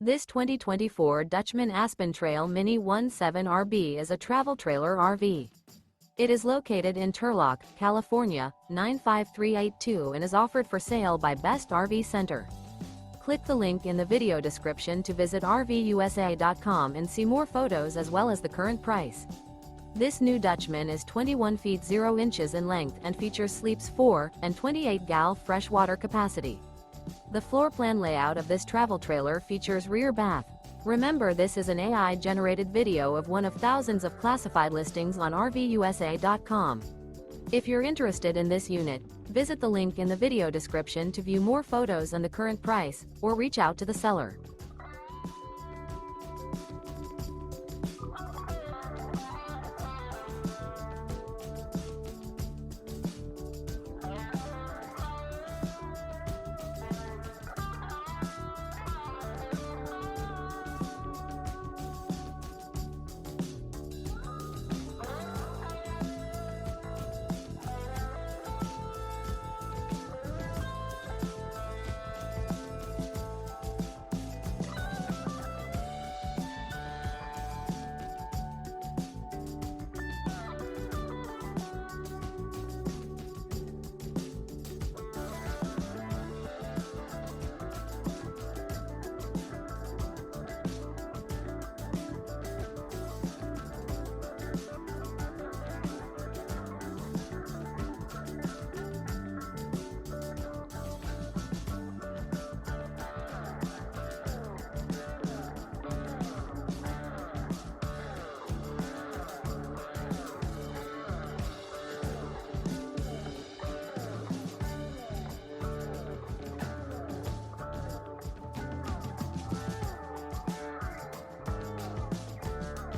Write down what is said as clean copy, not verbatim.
This 2024 Dutchmen Aspen Trail Mini 17RB is a travel trailer RV. It is located in Turlock, California, 95382 and is offered for sale by Best RV Center. Click the link in the video description to visit RVUSA.com and see more photos as well as the current price. This new Dutchmen is 21 feet 0 inches in length and features sleeps 4 and 28 gal freshwater capacity. The floor plan layout of this travel trailer features rear bath. Remember, this is an AI-generated video of one of thousands of classified listings on RVUSA.com. If you're interested in this unit, visit the link in the video description to view more photos and the current price, or reach out to the seller.